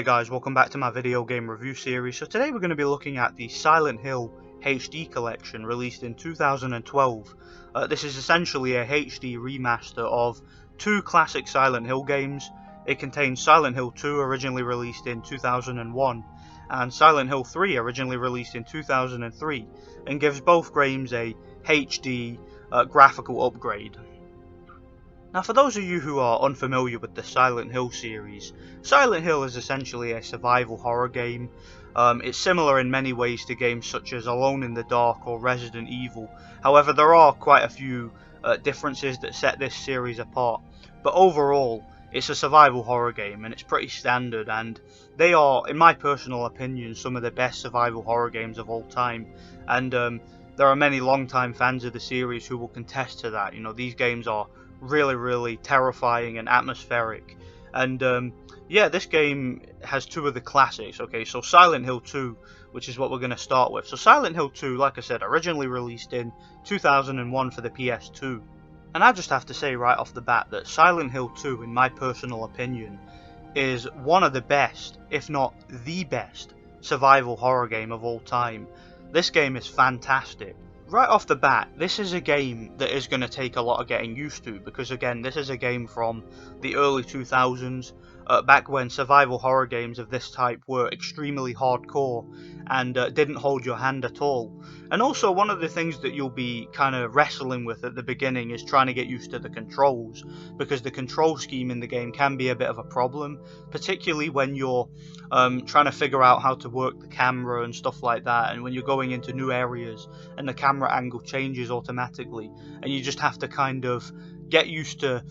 guys, welcome back to my video game review series. So today we're going to be looking at the Silent Hill HD collection released in 2012. This is essentially a HD remaster of two classic Silent Hill games. It contains Silent Hill 2, originally released in 2001, and Silent Hill 3, originally released in 2003, and gives both games a HD graphical upgrade. Now, for those of you who are unfamiliar with the Silent Hill series, Silent Hill is essentially a survival horror game. It's similar in many ways to games such as Alone in the Dark or Resident Evil. However, there are quite a few differences that set this series apart. But overall, it's a survival horror game and it's pretty standard, and they are, in my personal opinion, some of the best survival horror games of all time. And there are many long-time fans of the series who will contest to that. You know, these games are really terrifying and atmospheric, and yeah, this game has two of the classics. Okay, so Silent Hill 2, which is what we're going to start with. So Silent Hill 2, like I said, originally released in 2001 for the PS2, and I just have to say right off the bat that Silent Hill 2, in my personal opinion, is one of the best, if not the best, survival horror game of all time. This game is fantastic. Right off the bat, this is a game that is going to take a lot of getting used to, because again, this is a game from the early 2000s, back when survival horror games of this type were extremely hardcore and didn't hold your hand at all. And also, one of the things that you'll be kind of wrestling with at the beginning is trying to get used to the controls, because the control scheme in the game can be a bit of a problem, particularly when you're trying to figure out how to work the camera and stuff like that, and when you're going into new areas and the camera angle changes automatically, and you just have to kind of get used to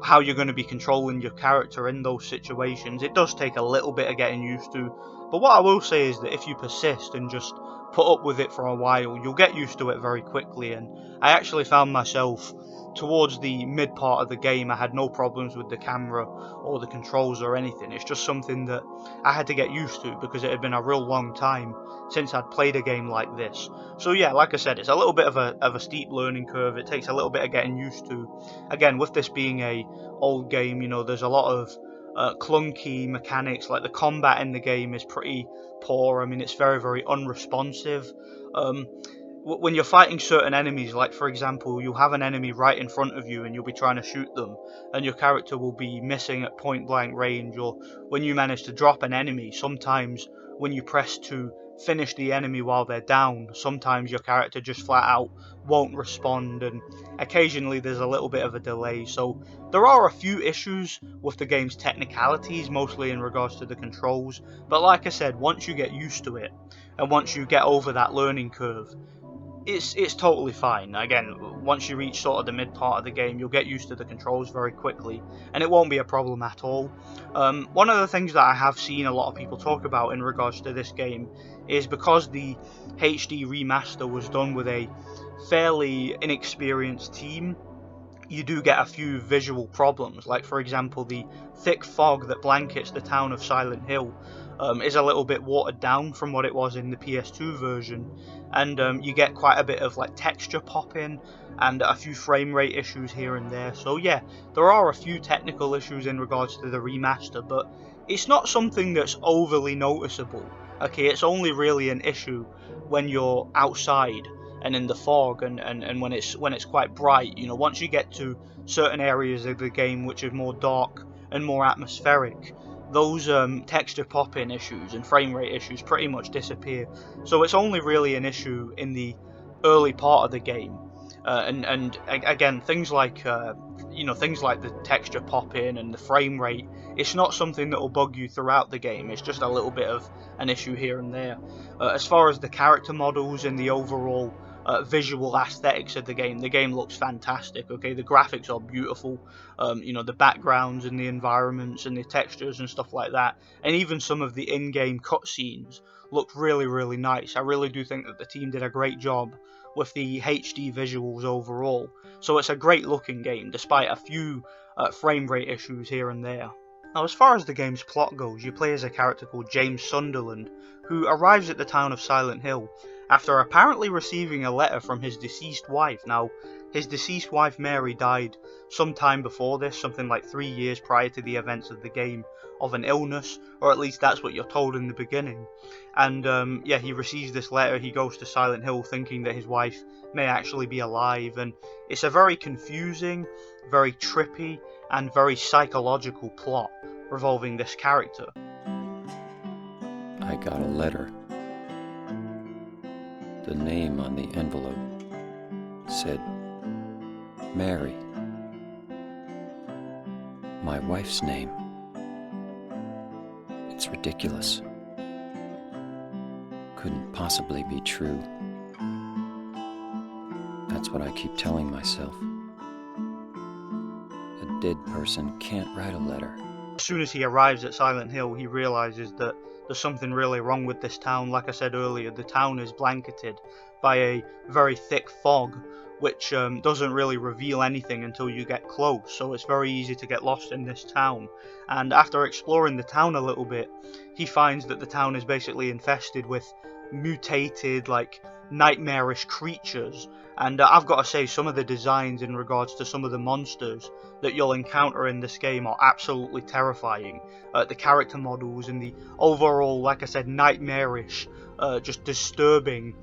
how you're going to be controlling your character in those situations. It does take a little bit of getting used to, but what I will say is that if you persist and just put up with it for a while, you'll get used to it very quickly. And I actually found myself towards the mid part of the game, I had no problems with the camera or the controls or anything. It's just something that I had to get used to because it had been a real long time since I'd played a game like this. So yeah, like I said, it's a little bit of a steep learning curve. It takes a little bit of getting used to. Again, with this being a old game, you know, there's a lot of clunky mechanics. Like the combat in the game is pretty poor. I mean, it's very unresponsive. When you're fighting certain enemies, like for example, you'll have an enemy right in front of you and you'll be trying to shoot them, and your character will be missing at point blank range. Or when you manage to drop an enemy, sometimes when you press to finish the enemy while they're down, sometimes your character just flat out won't respond, and occasionally there's a little bit of a delay. So there are a few issues with the game's technicalities, mostly in regards to the controls, but like I said, once you get used to it and once you get over that learning curve, it's totally fine. Again, once you reach sort of the mid part of the game, you'll get used to the controls very quickly, and it won't be a problem at all. One of the things that I have seen a lot of people talk about in regards to this game is because the HD remaster was done with a fairly inexperienced team, you do get a few visual problems. Like for example, the thick fog that blankets the town of Silent Hill is a little bit watered down from what it was in the PS2 version, and you get quite a bit of like texture popping and a few frame rate issues here and there. So yeah, there are a few technical issues in regards to the remaster, but it's not something that's overly noticeable. Okay, it's only really an issue when you're outside and in the fog, and when it's quite bright. You know, once you get to certain areas of the game which are more dark and more atmospheric, those texture pop-in issues and frame rate issues pretty much disappear. So it's only really an issue in the early part of the game, and again, things like things like the texture pop-in and the frame rate, it's not something that will bug you throughout the game. It's just a little bit of an issue here and there. As far as the character models and the overall visual aesthetics of the game looks fantastic. Okay, the graphics are beautiful. You know, the backgrounds and the environments and the textures and stuff like that, and even some of the in-game cutscenes look really nice. I really do think that the team did a great job with the HD visuals overall. So it's a great looking game, despite a few frame rate issues here and there. Now, as far as the game's plot goes, you play as a character called James Sunderland, who arrives at the town of Silent Hill after apparently receiving a letter from his deceased wife. Now, his deceased wife Mary died sometime before this, something like 3 years prior to the events of the game, of an illness, or at least that's what you're told in the beginning. And yeah, he receives this letter, he goes to Silent Hill thinking that his wife may actually be alive, and it's a very confusing, very trippy, and very psychological plot revolving this character. I got a letter. The name on the envelope said Mary. My wife's name. It's ridiculous. Couldn't possibly be true. That's what I keep telling myself. A dead person can't write a letter. As soon as he arrives at Silent Hill, he realizes that there's something really wrong with this town. Like I said earlier, the town is blanketed by a very thick fog, which doesn't really reveal anything until you get close, so it's very easy to get lost in this town. And after exploring the town a little bit, he finds that the town is basically infested with mutated, like, nightmarish creatures. And I've got to say, some of the designs in regards to some of the monsters that you'll encounter in this game are absolutely terrifying. The character models and the overall, like I said, nightmarish, just disturbing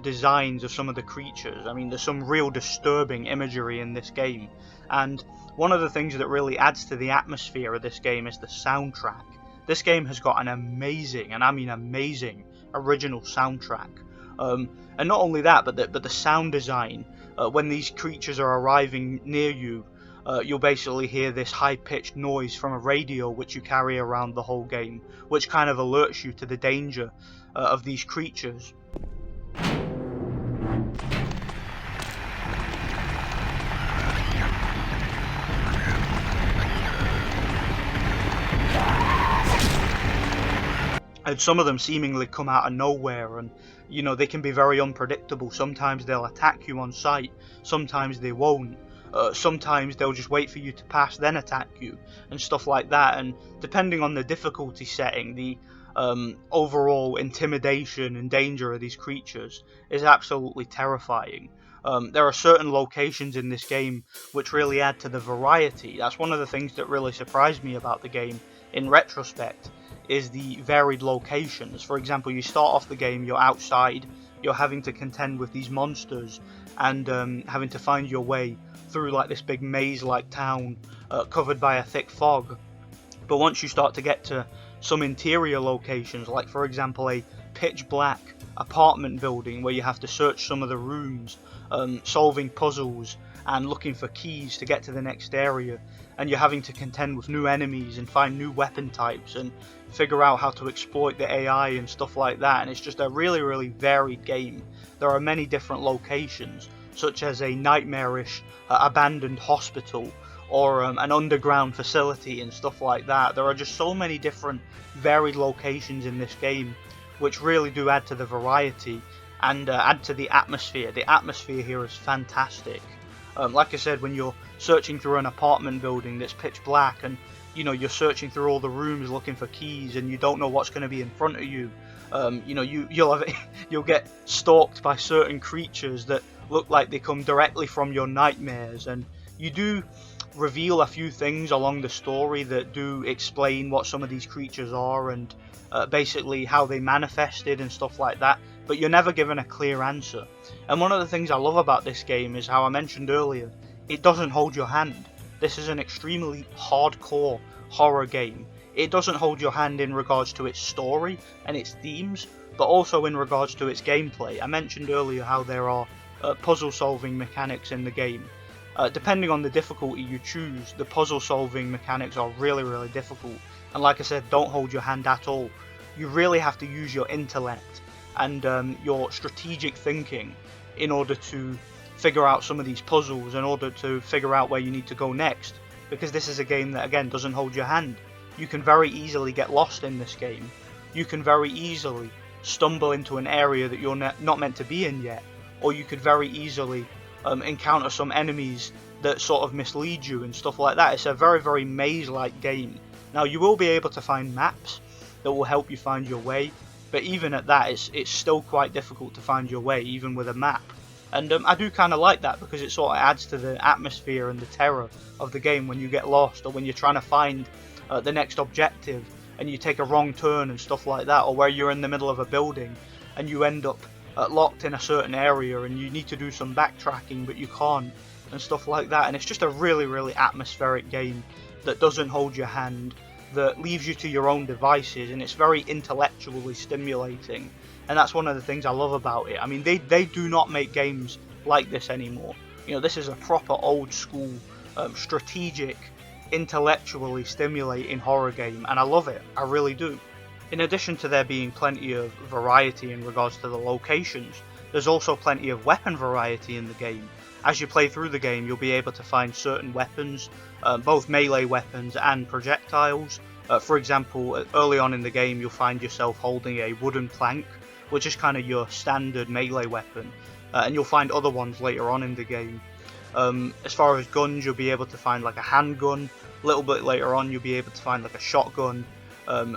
designs of some of the creatures. I mean, there's some real disturbing imagery in this game. And one of the things that really adds to the atmosphere of this game is the soundtrack. This game has got an amazing, and I mean amazing, original soundtrack. And not only that, but the sound design. When these creatures are arriving near you, you'll basically hear this high-pitched noise from a radio which you carry around the whole game, which kind of alerts you to the danger of these creatures. And some of them seemingly come out of nowhere, and you know, they can be very unpredictable. Sometimes they'll attack you on sight, sometimes they won't. Sometimes they'll just wait for you to pass, then attack you, and stuff like that. And depending on the difficulty setting, the overall intimidation and danger of these creatures is absolutely terrifying. There are certain locations in this game which really add to the variety. That's one of the things that really surprised me about the game in retrospect, is the varied locations. For example, you start off the game, you're outside, you're having to contend with these monsters, and having to find your way through like this big maze-like town covered by a thick fog. But once you start to get to some interior locations, like for example a pitch black apartment building where you have to search some of the rooms, solving puzzles and looking for keys to get to the next area, and you're having to contend with new enemies and find new weapon types and figure out how to exploit the AI and stuff like that. And it's just a really, really varied game. There are many different locations, such as a nightmarish abandoned hospital, or an underground facility and stuff like that. There are just so many different varied locations in this game which really do add to the variety and add to the atmosphere. The atmosphere here is fantastic. Like I said, when you're searching through an apartment building that's pitch black, and you know, you're searching through all the rooms looking for keys, and you don't know what's going to be in front of you. You know, you'll get stalked by certain creatures that look like they come directly from your nightmares, and you do reveal a few things along the story that do explain what some of these creatures are and basically how they manifested and stuff like that, but you're never given a clear answer. And one of the things I love about this game is how I mentioned earlier, it doesn't hold your hand. This is an extremely hardcore horror game. It doesn't hold your hand in regards to its story and its themes, but also in regards to its gameplay. I mentioned earlier how there are puzzle solving mechanics in the game. Depending on the difficulty you choose, the puzzle solving mechanics are really, really difficult, and like I said, don't hold your hand at all. You really have to use your intellect and your strategic thinking in order to figure out some of these puzzles, in order to figure out where you need to go next, because this is a game that again doesn't hold your hand. You can very easily get lost in this game. You can very easily stumble into an area that you're not meant to be in yet, or you could very easily encounter some enemies that sort of mislead you and stuff like that. It's a very, very maze-like game. Now, you will be able to find maps that will help you find your way, but even at that, it's still quite difficult to find your way, even with a map. And I do kind of like that, because it sort of adds to the atmosphere and the terror of the game when you get lost, or when you're trying to find the next objective and you take a wrong turn and stuff like that, or where you're in the middle of a building and you end up locked in a certain area and you need to do some backtracking but you can't, and stuff like that. And it's just a really, really atmospheric game that doesn't hold your hand, that leaves you to your own devices, and it's very intellectually stimulating. And that's one of the things I love about it. I mean, they do not make games like this anymore. You know, this is a proper old school, strategic, intellectually stimulating horror game, and I love it. I really do. In addition to there being plenty of variety in regards to the locations, there's also plenty of weapon variety in the game. As you play through the game, you'll be able to find certain weapons, both melee weapons and projectiles. For example, early on in the game, you'll find yourself holding a wooden plank, which is kind of your standard melee weapon, and you'll find other ones later on in the game. As far as guns, you'll be able to find like a handgun. A little bit later on, you'll be able to find like a shotgun,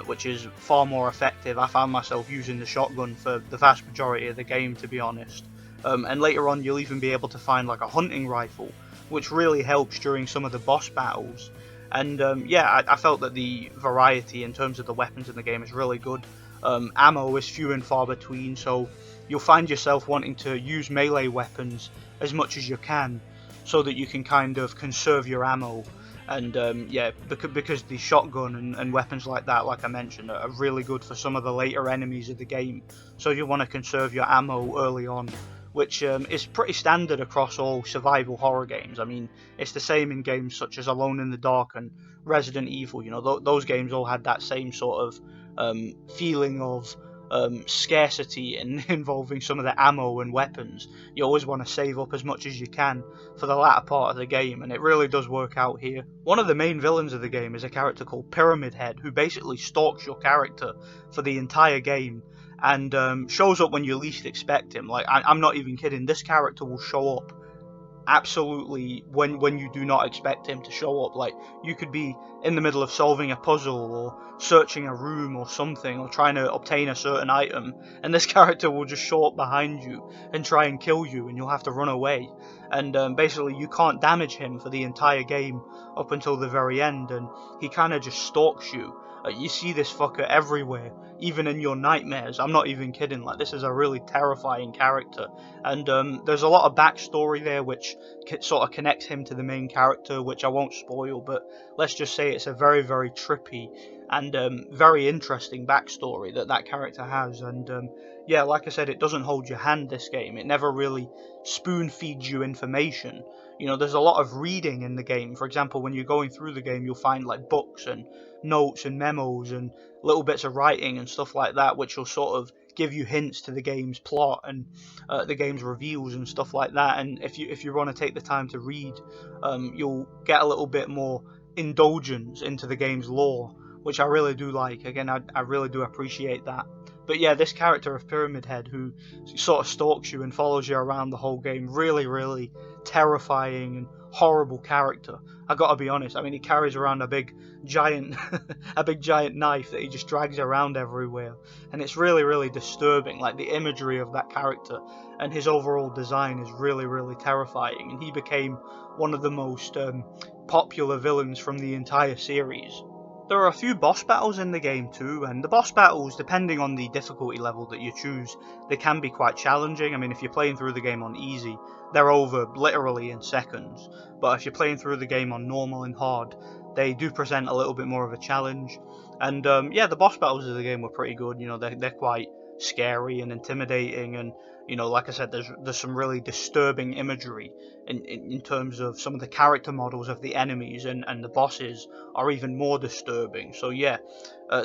which is far more effective. I found myself using the shotgun for the vast majority of the game, to be honest. And later on, you'll even be able to find like a hunting rifle, which really helps during some of the boss battles. And yeah, I felt that the variety in terms of the weapons in the game is really good. Ammo is few and far between, so you'll find yourself wanting to use melee weapons as much as you can, so that you can kind of conserve your ammo. And yeah, because the shotgun and weapons like that, like I mentioned, are really good for some of the later enemies of the game, so you want to conserve your ammo early on, which is pretty standard across all survival horror games. I mean, it's the same in games such as Alone in the Dark and Resident Evil. You know, those games all had that same sort of feeling of scarcity and involving some of the ammo and weapons. You always want to save up as much as you can for the latter part of the game, and it really does work out here. One of the main villains of the game is a character called Pyramid Head, who basically stalks your character for the entire game, and shows up when you least expect him. Like, I'm not even kidding, this character will show up absolutely when you do not expect him to show up. Like, you could be in the middle of solving a puzzle or searching a room or something, or trying to obtain a certain item, and this character will just show up behind you and try and kill you, and you'll have to run away. And basically you can't damage him for the entire game up until the very end, and he kind of just stalks you. You see this fucker everywhere, even in your nightmares. I'm not even kidding. Like, this is a really terrifying character, and there's a lot of backstory there which sort of connects him to the main character, which I won't spoil, but let's just say it's a very, very trippy and very interesting backstory that character has. And yeah, like I said, it doesn't hold your hand, this game. It never really spoon feeds you information. You know, there's a lot of reading in the game. For example, when you're going through the game, you'll find like books and notes and memos and little bits of writing and stuff like that, which will sort of give you hints to the game's plot and the game's reveals and stuff like that. And if you want to take the time to read, you'll get a little bit more indulgence into the game's lore, which I really do like. Again, I really do appreciate that. But yeah, this character of Pyramid Head, who sort of stalks you and follows you around the whole game, really, really terrifying and horrible character. I gotta be honest. I mean, he carries around a big giant a big giant knife that he just drags around everywhere, and it's really, really disturbing. Like, the imagery of that character and his overall design is really, really terrifying, and he became one of the most popular villains from the entire series. There are a few boss battles in the game too, and the boss battles, depending on the difficulty level that you choose, they can be quite challenging. I mean, if you're playing through the game on easy, they're over literally in seconds, but if you're playing through the game on normal and hard, they do present a little bit more of a challenge. And yeah, the boss battles of the game were pretty good. You know, they're quite scary and intimidating, and you know, like I said, there's some really disturbing imagery in terms of some of the character models of the enemies, and the bosses are even more disturbing. So yeah,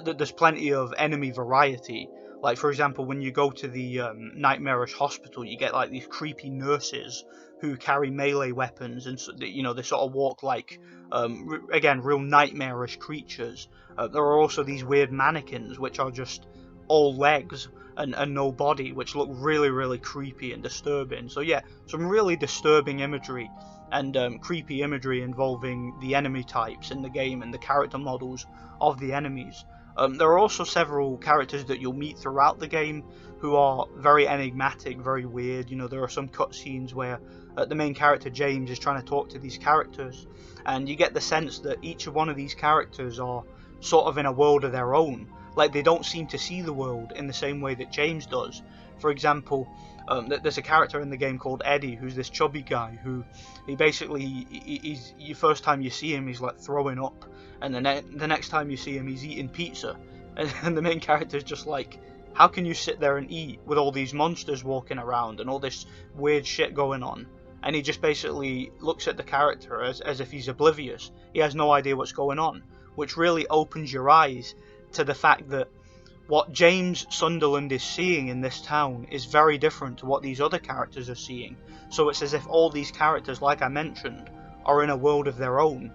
there's plenty of enemy variety. Like, for example, when you go to the nightmarish hospital, you get like these creepy nurses who carry melee weapons, and so, you know, they sort of walk like again, real nightmarish creatures. There are also these weird mannequins which are just all legs and no body, which look really, really creepy and disturbing. So yeah, some really disturbing imagery and creepy imagery involving the enemy types in the game and the character models of the enemies. There are also several characters that you'll meet throughout the game who are very enigmatic, very weird. There are some cutscenes where the main character James is trying to talk to these characters, and you get the sense that each of one of these characters are sort of in a world of their own. Like, they don't seem to see the world in the same way that James does. For example, there's a character in the game called Eddie, who's this chubby guy who he's first time you see him, he's like throwing up, and the next time you see him, he's eating pizza, and the main character is just like, how can you sit there and eat with all these monsters walking around and all this weird shit going on? And he just basically looks at the character as if he's oblivious. He has no idea what's going on, which really opens your eyes to the fact that what James Sunderland is seeing in this town is very different to what these other characters are seeing. So it's as if all these characters, like I mentioned, are in a world of their own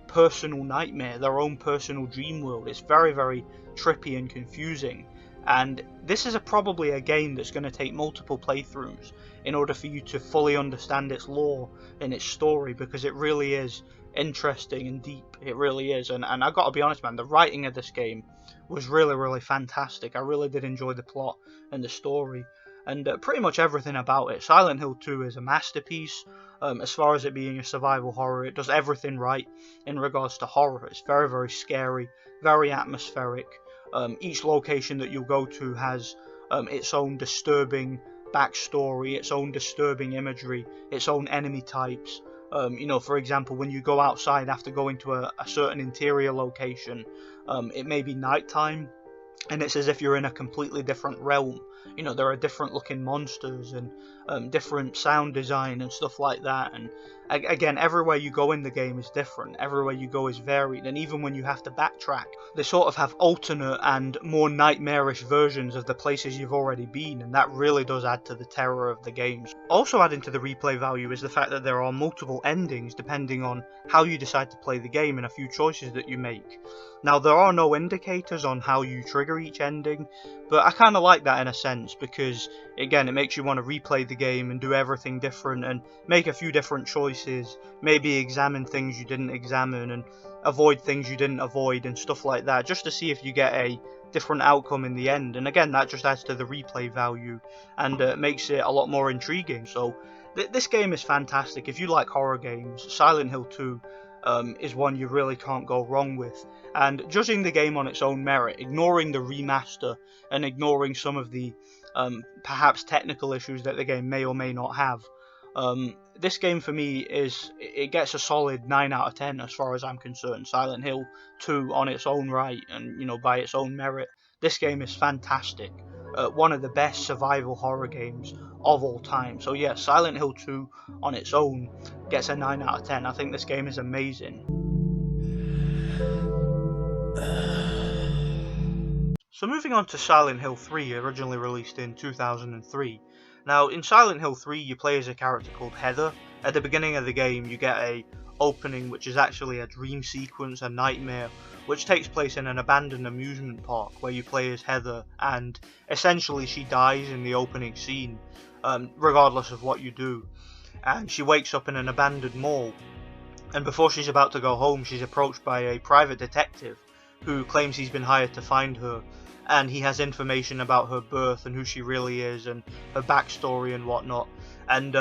personal nightmare, their own personal dream world. It's very, very trippy and confusing. And this is probably a game that's going to take multiple playthroughs in order for you to fully understand its lore and its story, because it really is interesting and deep. It really is. And I gotta be honest, man, the writing of this game was really, really fantastic. I really did enjoy the plot and the story and pretty much everything about it. Silent Hill 2 is a masterpiece. As far as it being a survival horror, it does everything right in regards to horror. It's very, very scary, very atmospheric. Each location that you'll go to has its own disturbing backstory, its own disturbing imagery, its own enemy types. For example, when you go outside after going to a certain interior location, it may be nighttime, and it's as if you're in a completely different realm. There are different looking monsters and different sound design and stuff like that. And again, everywhere you go in the game is different. Everywhere you go is varied. And even when you have to backtrack, they sort of have alternate and more nightmarish versions of the places you've already been. And that really does add to the terror of the games. Also adding to the replay value is the fact that there are multiple endings depending on how you decide to play the game and a few choices that you make. Now, there are no indicators on how you trigger each ending, but I kind of like that in a sense, because again, it makes you want to replay the game and do everything different and make a few different choices, maybe examine things you didn't examine and avoid things you didn't avoid and stuff like that, just to see if you get a different outcome in the end. And again, that just adds to the replay value and makes it a lot more intriguing. So this game is fantastic. If you like horror games, Silent Hill 2 is one you really can't go wrong with. And judging the game on its own merit, ignoring the remaster and ignoring some of the perhaps technical issues that the game may or may not have, this game for me it gets a solid 9 out of 10 as far as I'm concerned. Silent Hill 2 on its own right and by its own merit, this game is fantastic. One of the best survival horror games of all time. So yeah, Silent Hill 2 on its own gets a 9 out of 10. I think this game is amazing. So moving on to Silent Hill 3, originally released in 2003. Now, in Silent Hill 3, you play as a character called Heather. At the beginning of the game, you get a opening which is actually a dream sequence, a nightmare, which takes place in an abandoned amusement park where you play as Heather, and essentially she dies in the opening scene, regardless of what you do. And she wakes up in an abandoned mall, and before she's about to go home, she's approached by a private detective who claims he's been hired to find her, and he has information about her birth and who she really is and her backstory and whatnot. And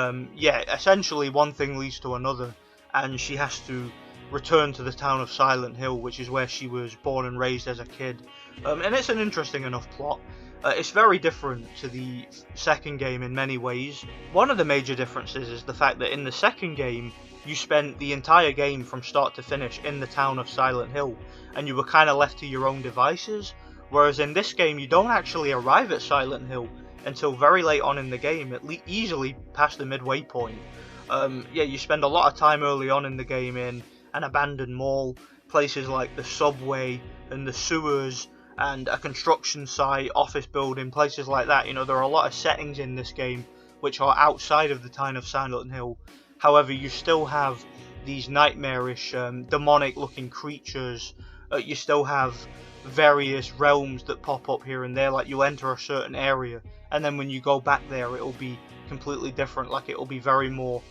essentially one thing leads to another, and she has to return to the town of Silent Hill, which is where she was born and raised as a kid. And it's an interesting enough plot. It's very different to the second game in many ways. One of the major differences is the fact that in the second game, you spent the entire game from start to finish in the town of Silent Hill, and you were kind of left to your own devices, whereas in this game you don't actually arrive at Silent Hill until very late on in the game, easily past the midway point. You spend a lot of time early on in the game in an abandoned mall, places like the subway and the sewers and a construction site, office building, places like that. There are a lot of settings in this game which are outside of the town of Silent Hill. However, you still have these nightmarish, demonic looking creatures. You still have various realms that pop up here and there, like you'll enter a certain area and then when you go back there it'll be completely different, like it'll be very more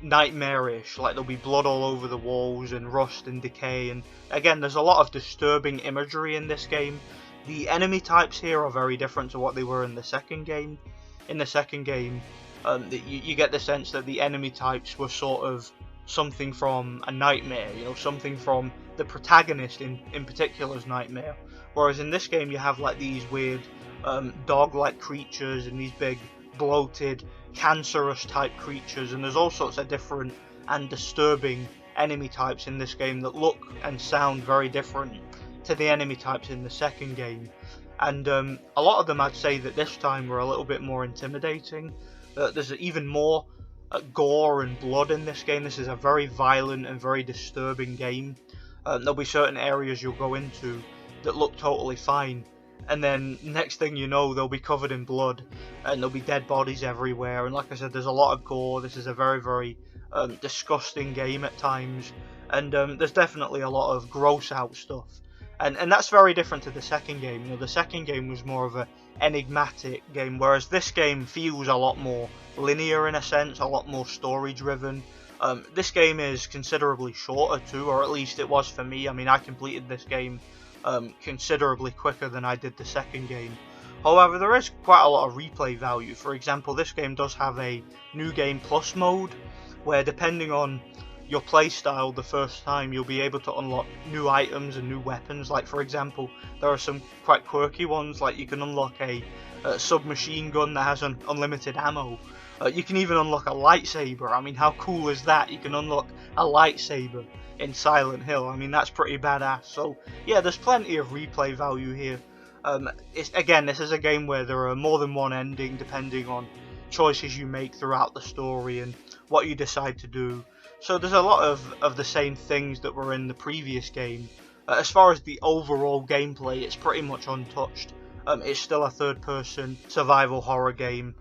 nightmarish, like there'll be blood all over the walls and rust and decay, and again there's a lot of disturbing imagery in this game. The enemy types here are very different to what they were in the second game. In the second game, you get the sense that the enemy types were sort of something from a nightmare, you know, something from the protagonist in particular's nightmare. Whereas in this game you have like these weird dog-like creatures and these big bloated cancerous type creatures, and there's all sorts of different and disturbing enemy types in this game that look and sound very different to the enemy types in the second game. And a lot of them I'd say that this time were a little bit more intimidating. There's even more gore and blood in this game. This is a very violent and very disturbing game. There'll be certain areas you'll go into that look totally fine, and then next thing you know they'll be covered in blood and there'll be dead bodies everywhere, and like I said, there's a lot of gore. This is a very, very disgusting game at times, and there's definitely a lot of gross out stuff, and that's very different to the second game. You know, the second game was more of a enigmatic game, whereas this game feels a lot more linear in a sense, a lot more story driven. This game is considerably shorter too, or at least it was for me. I mean, I completed this game considerably quicker than I did the second game. However, there is quite a lot of replay value. For example, this game does have a New Game Plus mode, where depending on your playstyle the first time, you'll be able to unlock new items and new weapons. Like for example, there are some quite quirky ones, like you can unlock a submachine gun that has unlimited ammo. You can even unlock a lightsaber. I mean, how cool is that? You can unlock a lightsaber in Silent Hill. I mean, that's pretty badass. So yeah, there's plenty of replay value here. Again, this is a game where there are more than one ending depending on choices you make throughout the story and what you decide to do. So there's a lot of the same things that were in the previous game. As far as the overall gameplay, it's pretty much untouched. It's still a third-person survival horror game.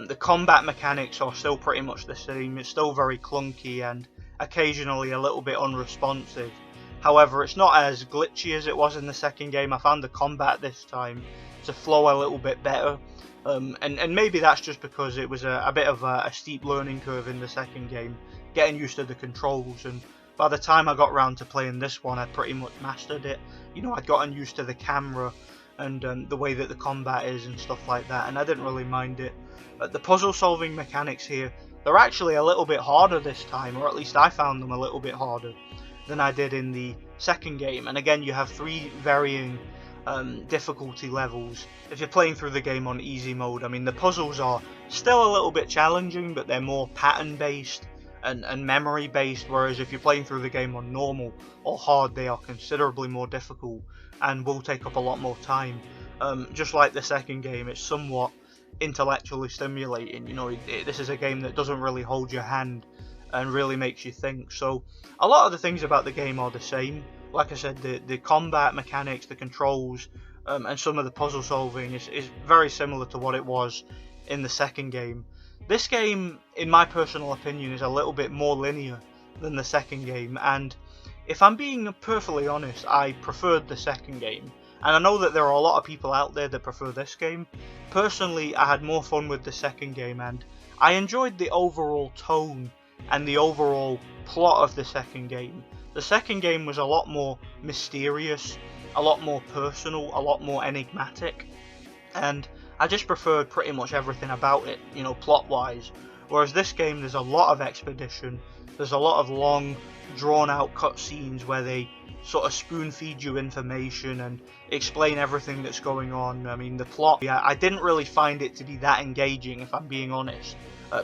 The combat mechanics are still pretty much the same. It's still very clunky and occasionally a little bit unresponsive. However, it's not as glitchy as it was in the second game. I found the combat this time to flow a little bit better. And maybe that's just because it was a bit of a steep learning curve in the second game, getting used to the controls, and by the time I got around to playing this one, I'd pretty much mastered it. You know, I'd gotten used to the camera and the way that the combat is and stuff like that, and I didn't really mind it. The puzzle solving mechanics here, they're actually a little bit harder this time, or at least I found them a little bit harder than I did in the second game. And again, you have 3 varying difficulty levels if you're playing through the game on easy mode. I mean, the puzzles are still a little bit challenging, but they're more pattern based and memory based, whereas if you're playing through the game on normal or hard, they are considerably more difficult and will take up a lot more time. Just like the second game, it's somewhat intellectually stimulating. You know, this is a game that doesn't really hold your hand and really makes you think. So a lot of the things about the game are the same. Like I said, the combat mechanics, the controls, and some of the puzzle solving is very similar to what it was in the second game. This game, in my personal opinion, is a little bit more linear than the second game, and if I'm being perfectly honest, I preferred the second game. And I know that there are a lot of people out there that prefer this game. Personally, I had more fun with the second game, and I enjoyed the overall tone and the overall plot of the second game. The second game was a lot more mysterious, a lot more personal, a lot more enigmatic, and I just preferred pretty much everything about it, you know, plot-wise. Whereas this game, there's a lot of expedition, there's a lot of long, drawn-out cutscenes where they sort of spoon-feed you information and explain everything that's going on. I mean, the plot, yeah, I didn't really find it to be that engaging, if I'm being honest.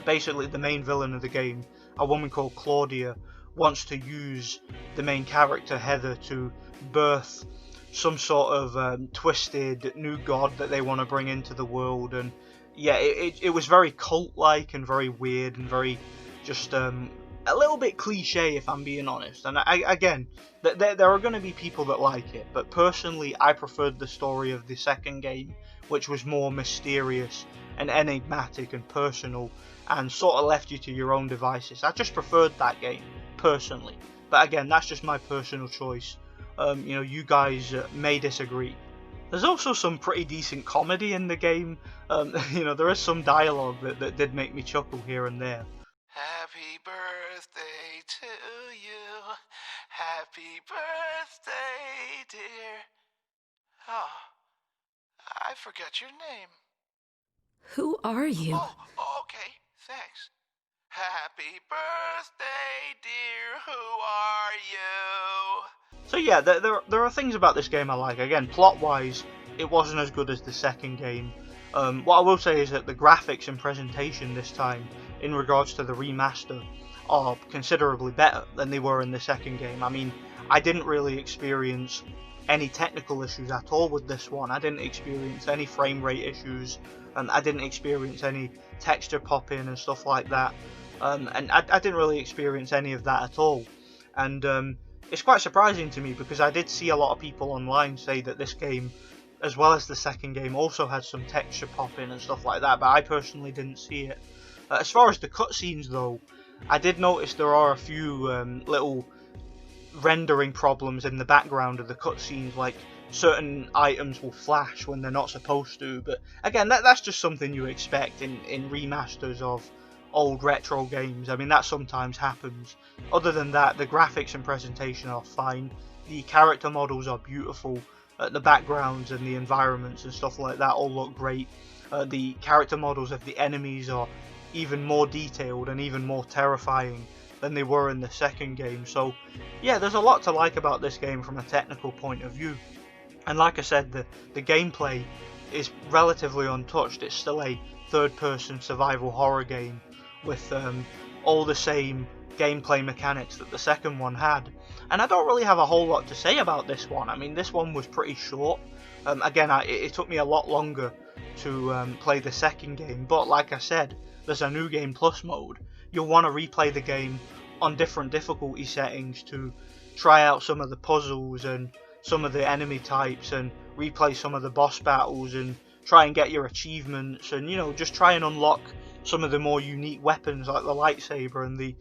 Basically, the main villain of the game, a woman called Claudia, wants to use the main character, Heather, to birth some sort of twisted new god that they want to bring into the world. And yeah, it was very cult-like and very weird and very just a little bit cliche, if I'm being honest. And again, there are going to be people that like it, but personally I preferred the story of the second game, which was more mysterious and enigmatic and personal and sort of left you to your own devices. I just preferred that game personally, but again, that's just my personal choice. You know, you guys may disagree. There's also some pretty decent comedy in the game. You know, there is some dialogue that did make me chuckle here and there. Happy birthday birthday to you. Happy birthday, dear. Oh, I forgot your name. Who are you? Oh, okay, thanks. Happy birthday, dear. Who are you? So yeah, there are things about this game I like. Again, plot-wise, it wasn't as good as the second game. What I will say is that the graphics and presentation this time, in regards to the remaster, are considerably better than they were in the second game. I mean, I didn't really experience any technical issues at all with this one. I didn't experience any frame rate issues, and I didn't experience any texture pop-in and stuff like that. And I didn't really experience any of that at all. And it's quite surprising to me because I did see a lot of people online say that this game, as well as the second game, also had some texture pop-in and stuff like that, but I personally didn't see it. As far as the cutscenes though, I did notice there are a few little rendering problems in the background of the cutscenes, like certain items will flash when they're not supposed to, but again, that's just something you expect in remasters of old retro games. I mean, that sometimes happens. Other than that, the graphics and presentation are fine, the character models are beautiful, the backgrounds and the environments and stuff like that all look great. The character models of the enemies are even more detailed and even more terrifying than they were in the second game. So yeah, there's a lot to like about this game from a technical point of view. And like I said, the gameplay is relatively untouched. It's still a third-person survival horror game with all the same gameplay mechanics that the second one had. And I don't really have a whole lot to say about this one. I mean, this one was pretty short. Again, it took me a lot longer to play the second game, but like I said, there's a New Game Plus mode. You'll want to replay the game on different difficulty settings to try out some of the puzzles and some of the enemy types, and replay some of the boss battles, and try and get your achievements, and, you know, just try and unlock some of the more unique weapons like the lightsaber and the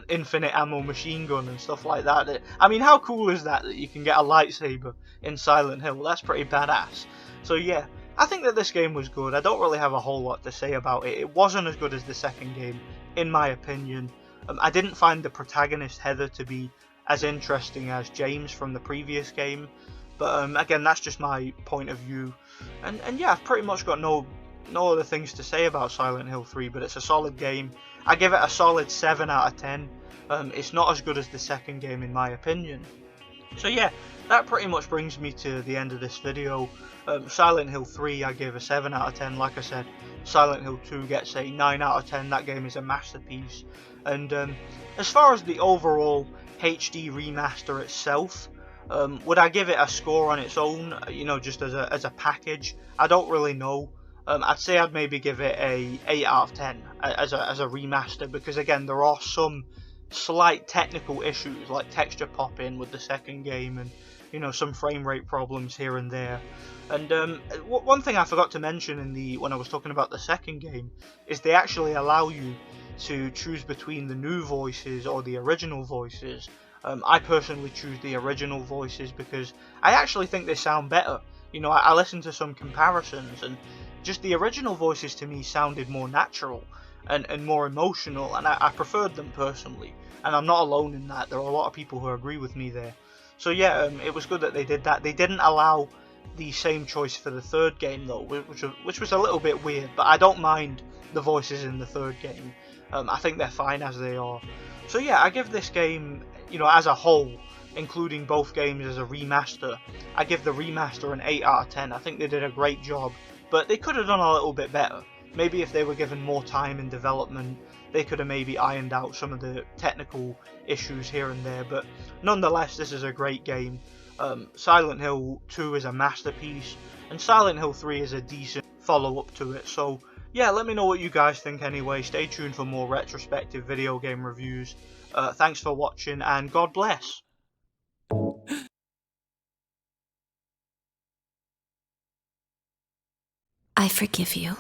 infinite ammo machine gun and stuff like that. I mean, how cool is that you can get a lightsaber in Silent Hill? That's pretty badass. So yeah, I think that this game was good. I don't really have a whole lot to say about it. It wasn't as good as the second game, in my opinion. I didn't find the protagonist Heather to be as interesting as James from the previous game, but again, that's just my point of view. And yeah, I've pretty much got no other things to say about Silent Hill 3, but it's a solid game. I give it a solid 7 out of 10. It's not as good as the second game in my opinion. So yeah, that pretty much brings me to the end of this video. Silent Hill 3 I gave a 7 out of 10. Like I said, Silent Hill 2 gets a 9 out of 10. That game is a masterpiece. And as far as the overall HD remaster itself, would I give it a score on its own, you know, just as a package? I don't really know. I'd say I'd maybe give it a 8 out of 10 as a remaster, because again, there are some slight technical issues like texture pop-in with the second game, and, you know, some frame rate problems here and there. And one thing I forgot to mention when I was talking about the second game is they actually allow you to choose between the new voices or the original voices. I personally choose the original voices because I actually think they sound better. You know, I listened to some comparisons, and just the original voices to me sounded more natural and more emotional, and I preferred them personally. And I'm not alone in that. There are a lot of people who agree with me there. So yeah, it was good that they did that. They didn't allow the same choice for the third game though, which was a little bit weird, but I don't mind the voices in the third game. I think they're fine as they are. So yeah, I give this game, you know, as a whole, including both games as a remaster, I give the remaster an 8 out of 10. I think they did a great job, but they could have done a little bit better. Maybe if they were given more time in development, they could have maybe ironed out some of the technical issues here and there, but nonetheless, this is a great game. Silent Hill 2 is a masterpiece, and Silent Hill 3 is a decent follow-up to it. So yeah, let me know what you guys think anyway. Stay tuned for more retrospective video game reviews. Thanks for watching, and God bless. I forgive you.